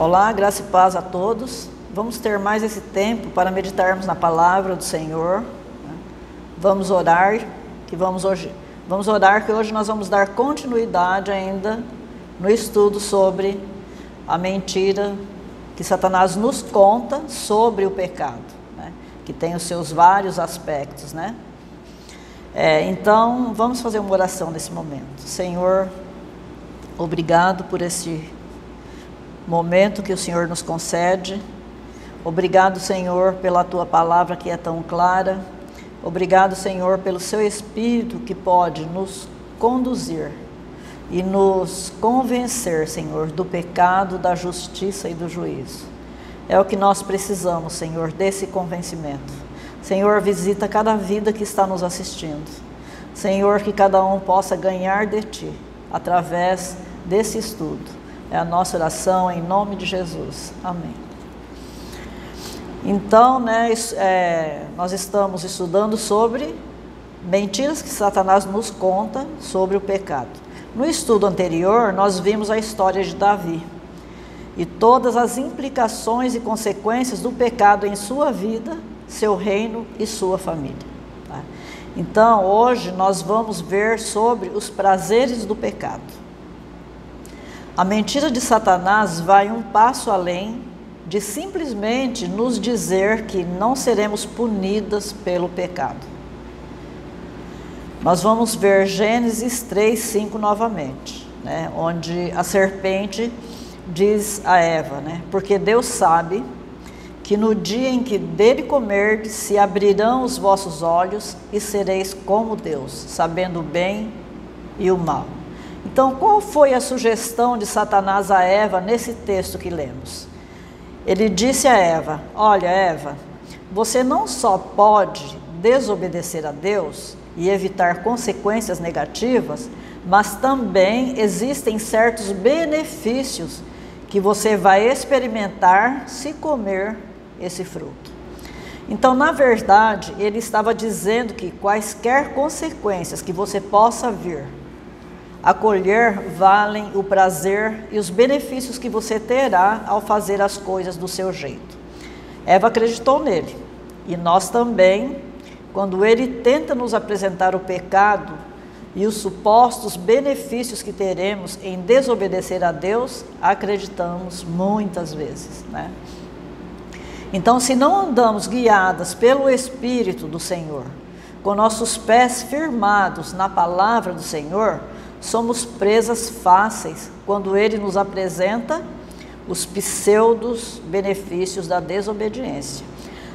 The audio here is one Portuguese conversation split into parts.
Olá, graça e paz a todos. Vamos ter mais esse tempo para meditarmos na palavra do Senhor. Vamos orar, que hoje nós vamos dar continuidade ainda no estudo sobre a mentira que Satanás nos conta sobre o pecado, né? Que tem os seus vários aspectos, né? Então, vamos fazer uma oração nesse momento. Senhor, obrigado por esse momento que o Senhor nos concede. Obrigado, Senhor, pela Tua palavra que é tão clara. Obrigado, Senhor, pelo Seu Espírito que pode nos conduzir e nos convencer, Senhor, do pecado, da justiça e do juízo. É o que nós precisamos, Senhor, desse convencimento. Senhor, visita cada vida que está nos assistindo. Senhor, que cada um possa ganhar de Ti através desse estudo. É a nossa oração em nome de Jesus. Amém. Então, nós estamos estudando sobre mentiras que Satanás nos conta sobre o pecado. No estudo anterior, nós vimos a história de Davi e todas as implicações e consequências do pecado em sua vida, seu reino e sua família. Tá? Então, hoje nós vamos ver sobre os prazeres do pecado. A mentira de Satanás vai um passo além de simplesmente nos dizer que não seremos punidas pelo pecado. Nós vamos ver Gênesis 3:5 novamente, né? Onde a serpente diz a Eva, né? Porque Deus sabe que no dia em que dele comerdes, se abrirão os vossos olhos e sereis como Deus, sabendo o bem e o mal. Então, qual foi a sugestão de Satanás a Eva nesse texto que lemos? Ele disse a Eva: olha, Eva, você não só pode desobedecer a Deus e evitar consequências negativas, mas também existem certos benefícios que você vai experimentar se comer esse fruto. Então, na verdade, ele estava dizendo que quaisquer consequências que você possa vir a colher valem o prazer e os benefícios que você terá ao fazer as coisas do seu jeito. Eva acreditou nele, e nós também, quando ele tenta nos apresentar o pecado e os supostos benefícios que teremos em desobedecer a Deus, acreditamos muitas vezes, né? Então, se não andamos guiadas pelo Espírito do Senhor, com nossos pés firmados na palavra do Senhor, somos presas fáceis quando ele nos apresenta os pseudos benefícios da desobediência.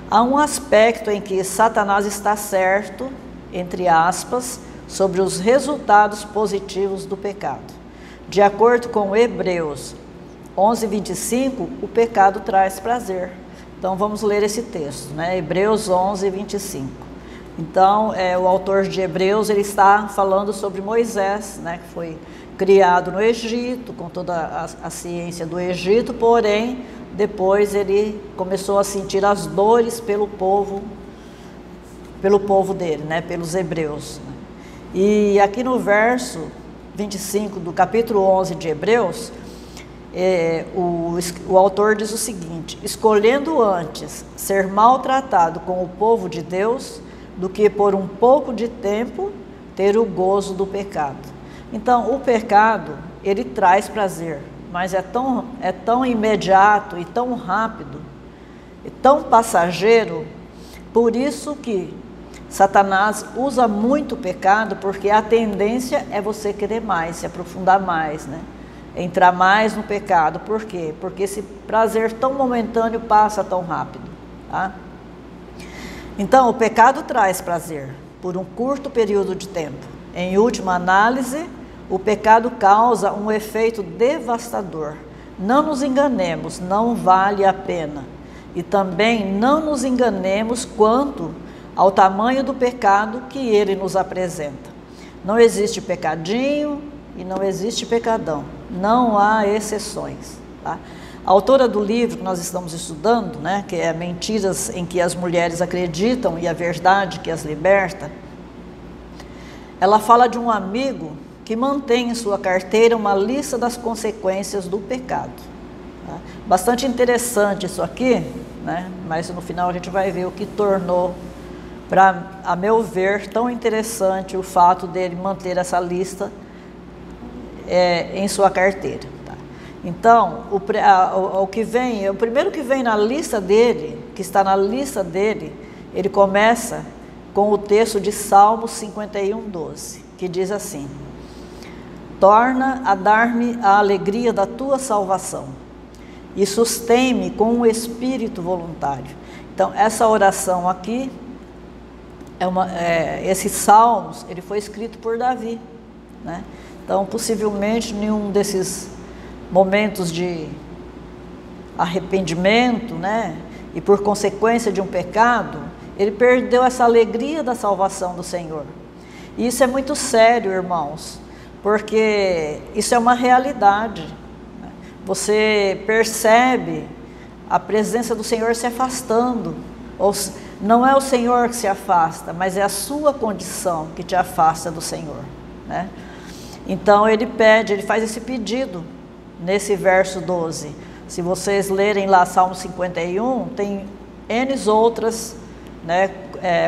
Há um aspecto em que Satanás está certo, entre aspas, sobre os resultados positivos do pecado. De acordo com Hebreus 11:25, o pecado traz prazer. Então vamos ler esse texto, né? Hebreus 11:25. Então, o autor de Hebreus, ele está falando sobre Moisés, né, que foi criado no Egito, com toda a ciência do Egito, porém, depois ele começou a sentir as dores pelo povo dele, né, pelos hebreus. E aqui no verso 25 do capítulo 11 de Hebreus, o autor diz o seguinte: escolhendo antes ser maltratado com o povo de Deus, do que por um pouco de tempo ter o gozo do pecado. Então, o pecado, ele traz prazer, mas é tão imediato e tão rápido, e tão passageiro, por isso que Satanás usa muito o pecado, porque a tendência é você querer mais, se aprofundar mais, né? Entrar mais no pecado. Por quê? Porque esse prazer tão momentâneo passa tão rápido, tá? Então, o pecado traz prazer por um curto período de tempo. Em última análise, o pecado causa um efeito devastador. Não nos enganemos, não vale a pena. E também não nos enganemos quanto ao tamanho do pecado que ele nos apresenta. Não existe pecadinho e não existe pecadão. Não há exceções, tá? A autora do livro que nós estamos estudando, né, que é Mentiras em que as Mulheres Acreditam e a Verdade que as Liberta, ela fala de um amigo que mantém em sua carteira uma lista das consequências do pecado. Tá? Bastante interessante isso aqui, né? Mas no final a gente vai ver o que tornou, a meu ver, tão interessante o fato dele manter essa lista em sua carteira. Tá? Então, o primeiro que vem na lista dele, que está na lista dele, ele começa com o texto de Salmos 51:12, que diz assim: torna a dar-me a alegria da tua salvação e sustém-me com um espírito voluntário. Então, essa oração aqui, esse Salmos, ele foi escrito por Davi, né? Então, possivelmente, nenhum desses momentos de arrependimento, né, e por consequência de um pecado, ele perdeu essa alegria da salvação do Senhor. E isso é muito sério, irmãos, porque isso é uma realidade. Você percebe a presença do Senhor se afastando. Não é o Senhor que se afasta, mas é a sua condição que te afasta do Senhor, né? Então ele faz esse pedido nesse verso 12. Se vocês lerem lá Salmo 51, tem N outras, né,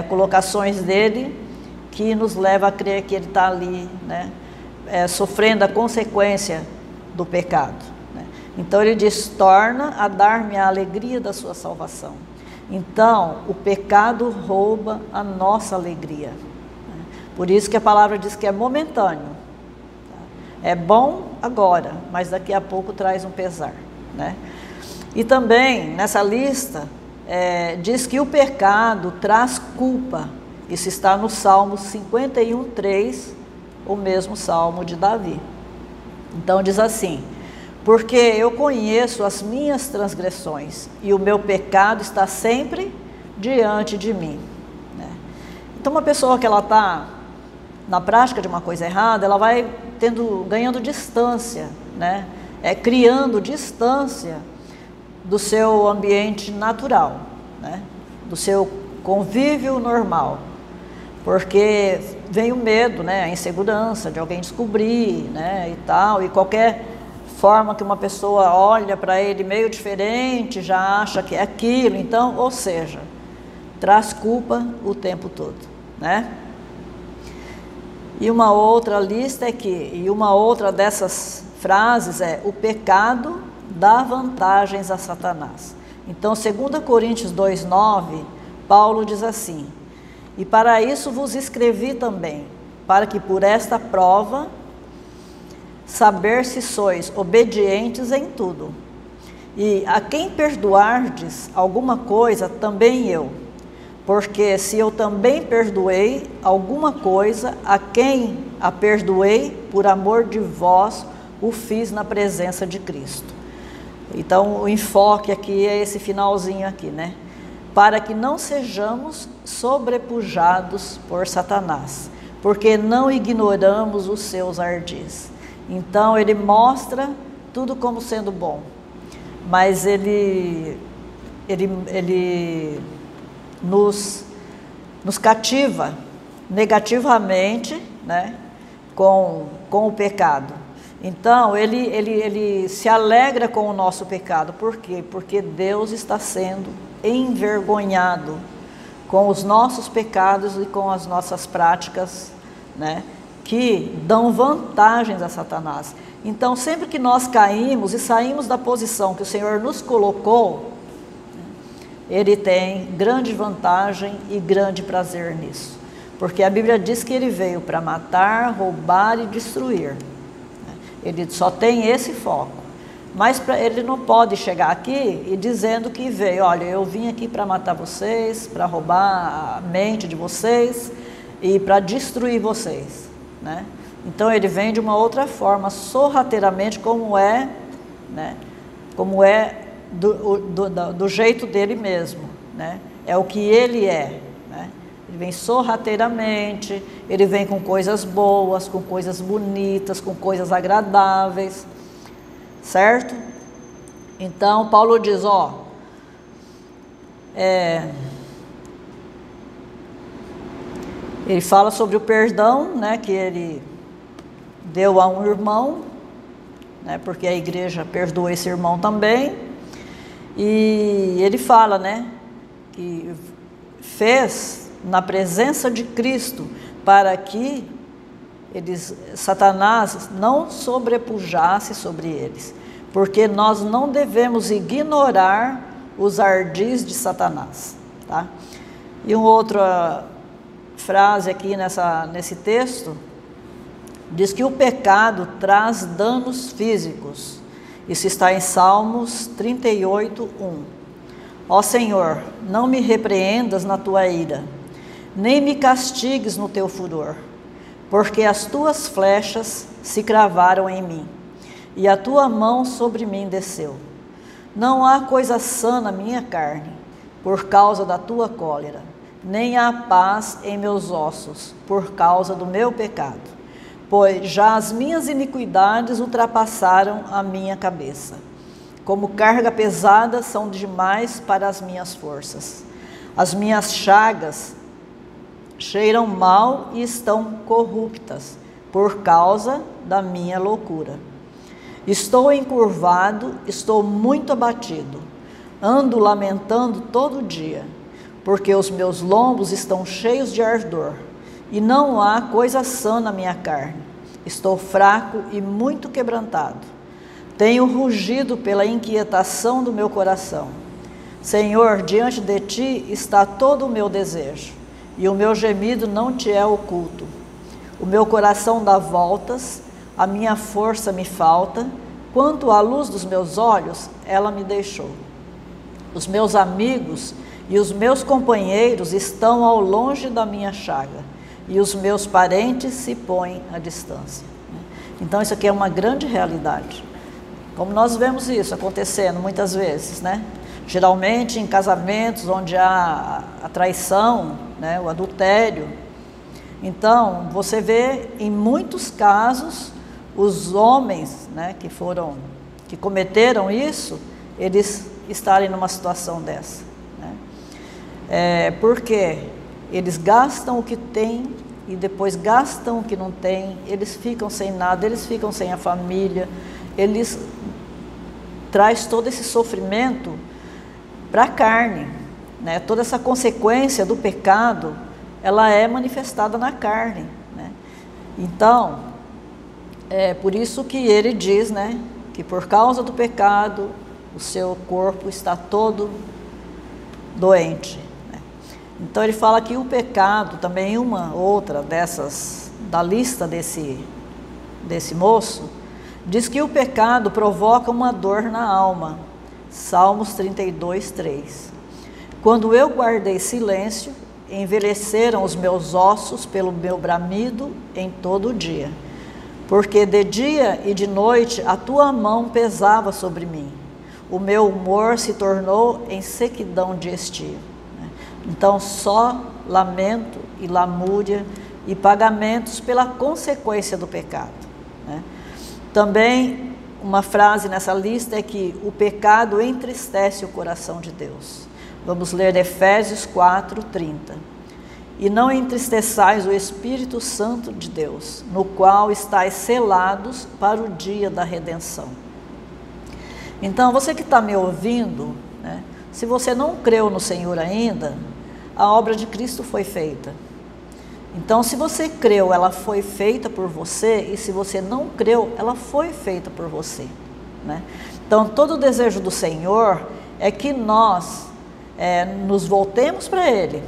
colocações dele que nos leva a crer que ele está ali, né, sofrendo a consequência do pecado. Então ele diz, torna a dar-me a alegria da sua salvação. Então, o pecado rouba a nossa alegria. Por isso que a palavra diz que é momentâneo. É bom agora, mas daqui a pouco traz um pesar, né? E também, nessa lista, diz que o pecado traz culpa. Isso está no Salmo 51:3, o mesmo Salmo de Davi. Então diz assim: porque eu conheço as minhas transgressões e o meu pecado está sempre diante de mim, né? Então uma pessoa que ela está na prática de uma coisa errada, ela vai ganhando distância, né? Criando distância do seu ambiente natural, né? Do seu convívio normal, porque vem o medo, né? A insegurança de alguém descobrir, né? E tal, e qualquer forma que uma pessoa olha para ele meio diferente, já acha que é aquilo. Então, ou seja, traz culpa o tempo todo, né? E uma outra lista e uma outra dessas frases é: o pecado dá vantagens a Satanás. Então, 2 Coríntios 2:9, Paulo diz assim: e para isso vos escrevi também, para que por esta prova saber se sois obedientes em tudo. E a quem perdoardes alguma coisa, também eu. Porque se eu também perdoei alguma coisa, a quem a perdoei, por amor de vós, o fiz na presença de Cristo. Então, o enfoque aqui é esse finalzinho aqui, né? Para que não sejamos sobrepujados por Satanás, porque não ignoramos os seus ardis. Então ele mostra tudo como sendo bom, mas ele nos cativa negativamente, né, com o pecado. Então ele se alegra com o nosso pecado. Por quê? Porque Deus está sendo envergonhado com os nossos pecados e com as nossas práticas, né, que dão vantagens a Satanás. Então, sempre que nós caímos e saímos da posição que o Senhor nos colocou, Ele tem grande vantagem e grande prazer nisso. Porque a Bíblia diz que Ele veio para matar, roubar e destruir. Ele só tem esse foco. Mas Ele não pode chegar aqui e dizendo que veio: olha, eu vim aqui para matar vocês, para roubar a mente de vocês e para destruir vocês, né? Então ele vem de uma outra forma, sorrateiramente, como é, né? Como é do jeito dele mesmo, né? É o que ele é, né? Ele vem sorrateiramente, ele vem com coisas boas, com coisas bonitas, com coisas agradáveis, certo? Então Paulo diz, ele fala sobre o perdão, né, que ele deu a um irmão, né, porque a igreja perdoa esse irmão também. E ele fala, né, que fez na presença de Cristo para que Satanás não sobrepujasse sobre eles, porque nós não devemos ignorar os ardis de Satanás, tá? E uma outra frase aqui nesse texto diz que o pecado traz danos físicos. Isso está em Salmos 38:1. Ó Senhor, não me repreendas na tua ira, nem me castigues no teu furor, porque as tuas flechas se cravaram em mim, e a tua mão sobre mim desceu. Não há coisa sã na minha carne, por causa da tua cólera, nem há paz em meus ossos, por causa do meu pecado, pois já as minhas iniquidades ultrapassaram a minha cabeça. Como carga pesada são demais para as minhas forças. As minhas chagas cheiram mal e estão corruptas, por causa da minha loucura. Estou encurvado, estou muito abatido, ando lamentando todo dia, porque os meus lombos estão cheios de ardor, e não há coisa sã na minha carne. Estou fraco e muito quebrantado. Tenho rugido pela inquietação do meu coração. Senhor, diante de ti está todo o meu desejo, e o meu gemido não te é oculto. O meu coração dá voltas, a minha força me falta, quanto à luz dos meus olhos, ela me deixou. Os meus amigos e os meus companheiros estão ao longe da minha chaga, e os meus parentes se põem à distância. Então isso aqui é uma grande realidade. Como nós vemos isso acontecendo muitas vezes, né? Geralmente em casamentos onde há a traição, né? O adultério. Então você vê em muitos casos os homens, né, que cometeram isso, eles estarem numa situação dessa, né? Porque eles gastam o que têm e depois gastam o que não têm, eles ficam sem nada, eles ficam sem a família, eles traz todo esse sofrimento para a carne, né? Toda essa consequência do pecado, ela é manifestada na carne, né? Então, é por isso que ele diz, né, que por causa do pecado, o seu corpo está todo doente, né? Então ele fala que o pecado, também uma outra dessas, da lista desse moço, diz que o pecado provoca uma dor na alma. Salmos 32:3. Quando eu guardei silêncio, envelheceram os meus ossos pelo meu bramido em todo o dia. Porque de dia e de noite a tua mão pesava sobre mim. O meu humor se tornou em sequidão de estio. Então só lamento e lamúria e pagamentos pela consequência do pecado, né? Também uma frase nessa lista é que o pecado entristece o coração de Deus. Vamos ler Efésios 4:30. E não entristeçais o Espírito Santo de Deus, no qual estáis selados para o dia da redenção. Então, você que está me ouvindo, né, se você não creu no Senhor ainda, a obra de Cristo foi feita. Então, se você creu, ela foi feita por você, e se você não creu, ela foi feita por você, né? Então, todo o desejo do Senhor é que nós nos voltemos para Ele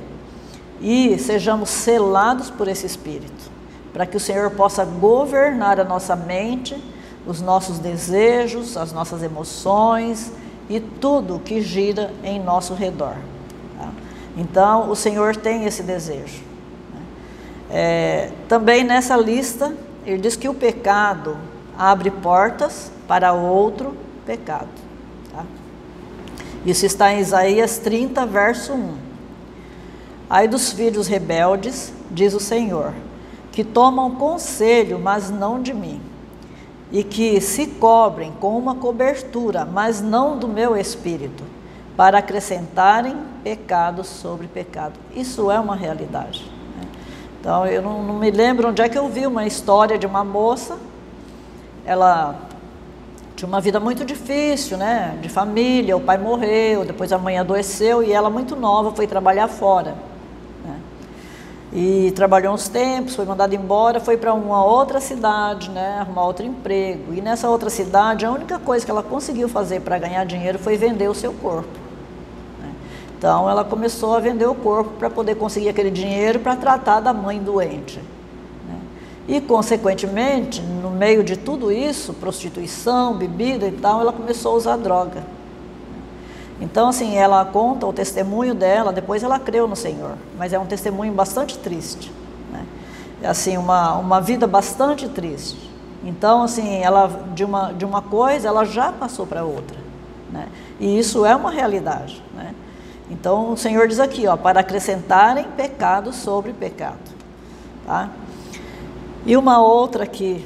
e sejamos selados por esse Espírito, para que o Senhor possa governar a nossa mente, os nossos desejos, as nossas emoções e tudo que gira em nosso redor, tá? Então, o Senhor tem esse desejo. Também nessa lista, ele diz que o pecado abre portas para outro pecado, tá? Isso está em Isaías 30, verso 1. Ai dos filhos rebeldes, diz o Senhor, que tomam conselho, mas não de mim, e que se cobrem com uma cobertura, mas não do meu espírito, para acrescentarem pecado sobre pecado. Isso é uma realidade. Então, eu não me lembro onde é que eu vi uma história de uma moça. Ela tinha uma vida muito difícil, né? De família, o pai morreu, depois a mãe adoeceu e ela muito nova foi trabalhar fora, né? E trabalhou uns tempos, foi mandada embora, foi para uma outra cidade, né? Arrumar outro emprego. E nessa outra cidade, a única coisa que ela conseguiu fazer para ganhar dinheiro foi vender o seu corpo, né? Então ela começou a vender o corpo para poder conseguir aquele dinheiro para tratar da mãe doente. E, consequentemente, no meio de tudo isso, prostituição, bebida e tal, ela começou a usar droga. Então, assim, ela conta o testemunho dela, depois ela creu no Senhor, mas é um testemunho bastante triste, né? É, assim, uma vida bastante triste. Então, assim, ela, de uma coisa, ela já passou para outra, né? E isso é uma realidade, né? Então, o Senhor diz aqui, ó, para acrescentarem pecado sobre pecado, tá? E uma outra que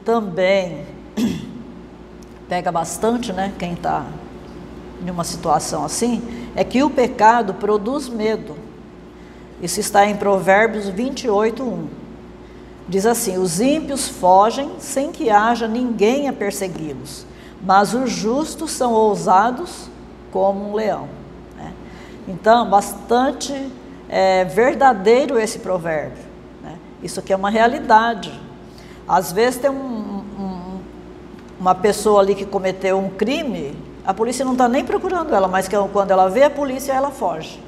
também pega bastante, né, quem está em uma situação assim, é que o pecado produz medo. Isso está em Provérbios 28:1. Diz assim: os ímpios fogem sem que haja ninguém a persegui-los, mas os justos são ousados como um leão, né? Então, bastante verdadeiro esse provérbio. Isso aqui é uma realidade. Às vezes tem uma pessoa ali que cometeu um crime, a polícia não está nem procurando ela, mas quando ela vê a polícia, ela foge,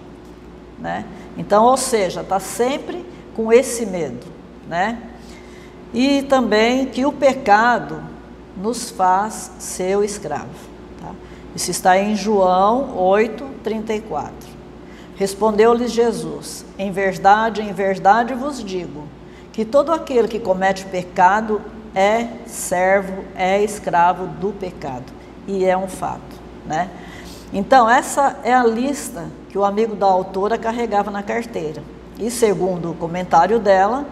né? Então, ou seja, está sempre com esse medo, né? E também que o pecado nos faz seu escravo, tá? Isso está em João 8:34. Respondeu-lhes Jesus: em verdade vos digo, que todo aquele que comete pecado é servo, é escravo do pecado. E é um fato, né? Então, essa é a lista que o amigo da autora carregava na carteira. E segundo o comentário dela,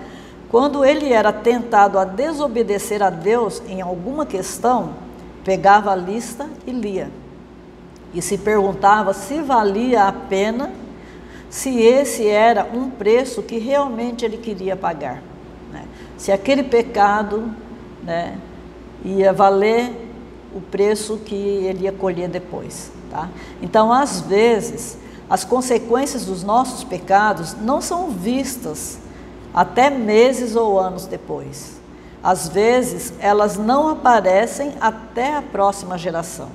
quando ele era tentado a desobedecer a Deus em alguma questão, pegava a lista e lia. E se perguntava se valia a pena, se esse era um preço que realmente ele queria pagar, né? Se aquele pecado, né, ia valer o preço que ele ia colher depois, tá? Então, às vezes, as consequências dos nossos pecados não são vistas até meses ou anos depois. Às vezes, elas não aparecem até a próxima geração.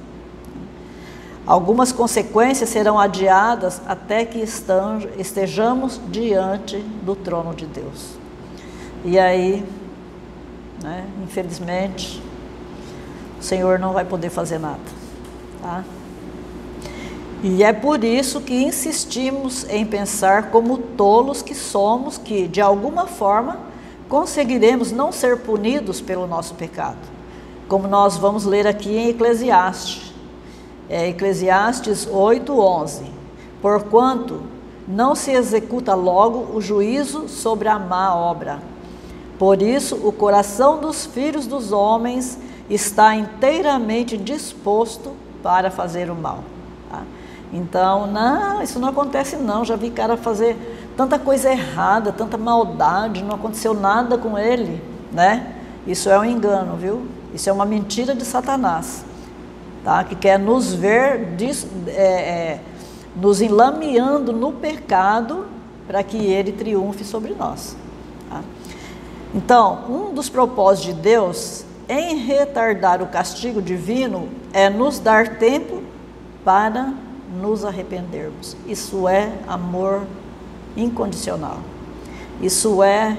Algumas consequências serão adiadas até que estejamos diante do trono de Deus. E aí, né, infelizmente, o Senhor não vai poder fazer nada, tá? E é por isso que insistimos em pensar como tolos que somos, que de alguma forma conseguiremos não ser punidos pelo nosso pecado. Como nós vamos ler aqui em Eclesiastes. Eclesiastes 8:11. Porquanto não se executa logo o juízo sobre a má obra. Por isso o coração dos filhos dos homens está inteiramente disposto para fazer o mal, tá? Então, não, isso não acontece não. Já vi cara fazer tanta coisa errada, tanta maldade, não aconteceu nada com ele, né? Isso é um engano, viu? Isso é uma mentira de Satanás, tá? Que quer nos ver nos enlameando no pecado para que ele triunfe sobre nós, tá? Então, um dos propósitos de Deus em retardar o castigo divino é nos dar tempo para nos arrependermos. Isso é amor incondicional. Isso é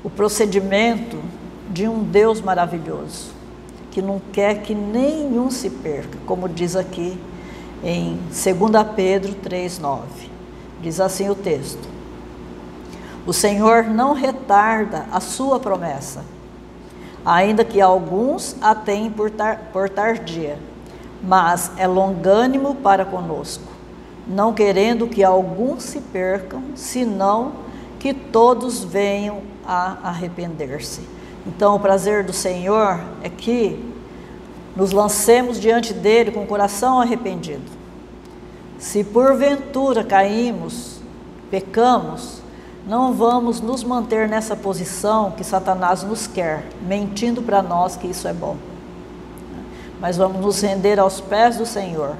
o procedimento de um Deus maravilhoso, que não quer que nenhum se perca, como diz aqui em 2 Pedro 3:9. Diz assim o texto: o Senhor não retarda a sua promessa, ainda que alguns a tenham por tardia, mas é longânimo para conosco, não querendo que alguns se percam, senão que todos venham a arrepender-se. Então, o prazer do Senhor é que nos lancemos diante dele com o coração arrependido. Se porventura caímos, pecamos, não vamos nos manter nessa posição que Satanás nos quer, mentindo para nós que isso é bom, mas vamos nos render aos pés do Senhor,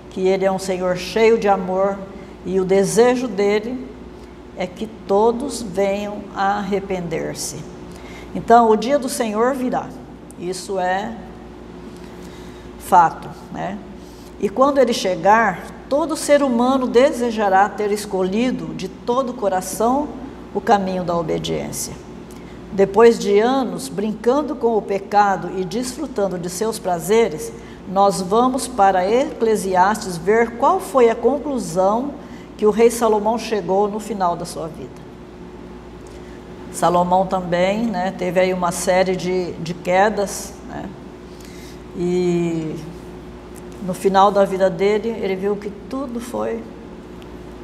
que Ele é um Senhor cheio de amor e o desejo dEle é que todos venham a arrepender-se. Então, o dia do Senhor virá, isso é fato, né? E quando Ele chegar, todo ser humano desejará ter escolhido de todo o coração o caminho da obediência. Depois de anos brincando com o pecado e desfrutando de seus prazeres, nós vamos para Eclesiastes ver qual foi a conclusão que o rei Salomão chegou no final da sua vida. Salomão também, né, teve aí uma série de quedas, né, e no final da vida dele, ele viu que tudo foi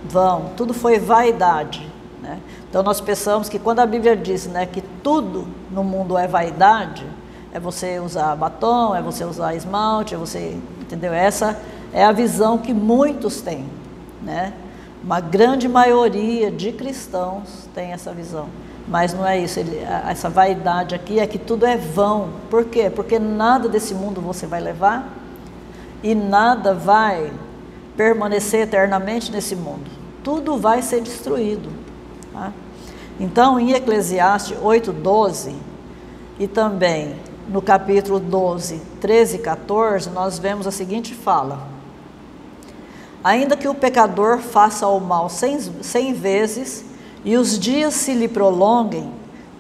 vão, tudo foi vaidade, né? Então nós pensamos que quando a Bíblia diz, né, que tudo no mundo é vaidade, é você usar batom, é você usar esmalte, é você, entendeu? Essa é a visão que muitos têm, né? Uma grande maioria de cristãos tem essa visão, mas não é isso. Essa vaidade aqui é que tudo é vão. Por quê? Porque nada desse mundo você vai levar e nada vai permanecer eternamente nesse mundo. Tudo vai ser destruído, tá? Então, em Eclesiastes 8:12 e também no capítulo 12, 13 e 14, nós vemos a seguinte fala: ainda que o pecador faça o mal 100 vezes e os dias se lhe prolonguem,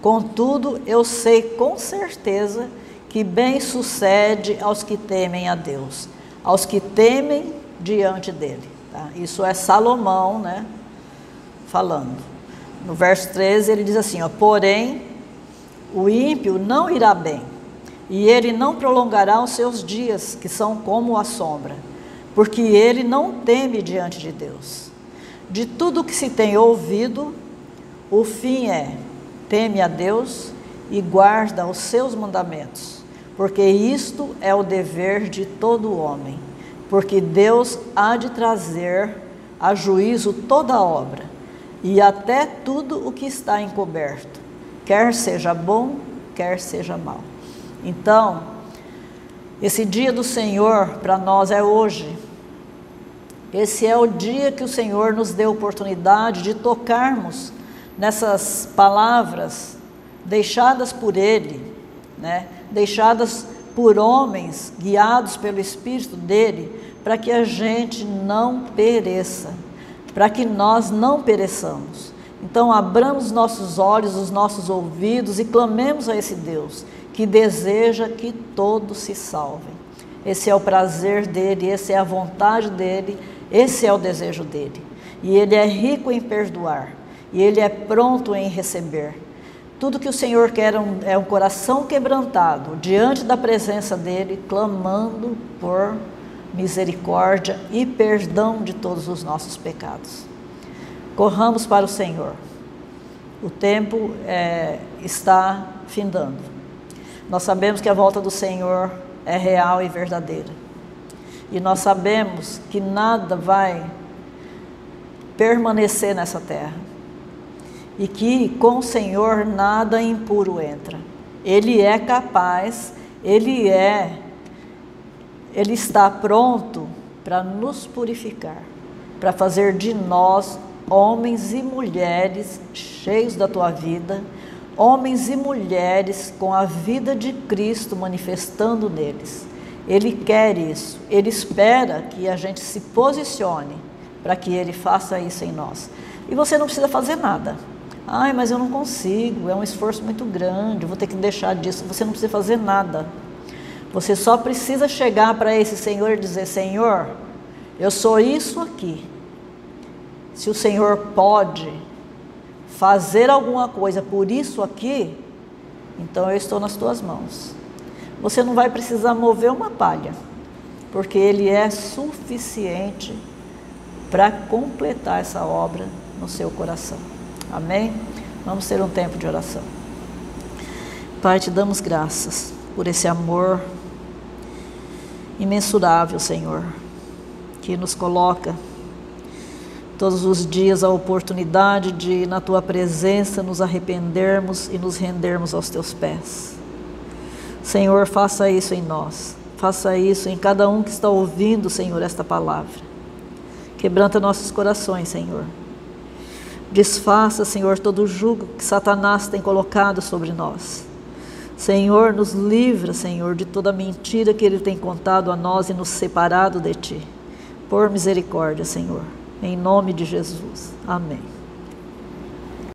contudo eu sei com certeza que bem sucede aos que temem a Deus, aos que temem diante dele. Tá? Isso é Salomão, né, falando. No verso 13 ele diz assim, ó, porém o ímpio não irá bem, e ele não prolongará os seus dias, que são como a sombra, porque ele não teme diante de Deus. De tudo que se tem ouvido, o fim é, teme a Deus e guarda os seus mandamentos, porque isto é o dever de todo homem, porque Deus há de trazer a juízo toda obra, e até tudo o que está encoberto, quer seja bom, quer seja mal. Então, esse dia do Senhor para nós é hoje. Esse é o dia que o Senhor nos deu oportunidade de tocarmos nessas palavras deixadas por Ele, né? Deixadas por homens, guiados pelo Espírito dEle, para que a gente não pereça, para que nós não pereçamos. Então, abramos nossos olhos, os nossos ouvidos e clamemos a esse Deus que deseja que todos se salvem. Esse é o prazer dEle, essa é a vontade dEle, esse é o desejo dEle. E Ele é rico em perdoar, e Ele é pronto em receber. Tudo que o Senhor quer é um coração quebrantado diante da presença dEle, clamando por misericórdia e perdão de todos os nossos pecados. Corramos para o Senhor. O tempo está findando. Nós sabemos que a volta do Senhor é real e verdadeira. E nós sabemos que nada vai permanecer nessa terra. E que com o Senhor nada impuro entra. Ele é capaz, Ele está pronto para nos purificar, para fazer de nós homens e mulheres cheios da tua vida, homens e mulheres com a vida de Cristo manifestando neles. Ele quer isso, Ele espera que a gente se posicione para que Ele faça isso em nós. E você não precisa fazer nada. Ai, mas eu não consigo, é um esforço muito grande, vou ter que deixar disso. Você não precisa fazer nada. Você só precisa chegar para esse Senhor e dizer, Senhor, eu sou isso aqui. Se o Senhor pode fazer alguma coisa por isso aqui, então eu estou nas tuas mãos. Você não vai precisar mover uma palha, porque Ele é suficiente para completar essa obra no seu coração. Amém? Vamos ter um tempo de oração. Pai, te damos graças por esse amor imensurável, Senhor, que nos coloca todos os dias a oportunidade de, na Tua presença, nos arrependermos e nos rendermos aos Teus pés. Senhor, faça isso em nós. faça isso em cada um que está ouvindo, Senhor, esta palavra. Quebranta nossos corações, Senhor. Desfaça, Senhor, todo o jugo que Satanás tem colocado sobre nós. Senhor, nos livra, Senhor, de toda mentira que ele tem contado a nós e nos separado de Ti. Por misericórdia, Senhor. Em nome de Jesus. Amém.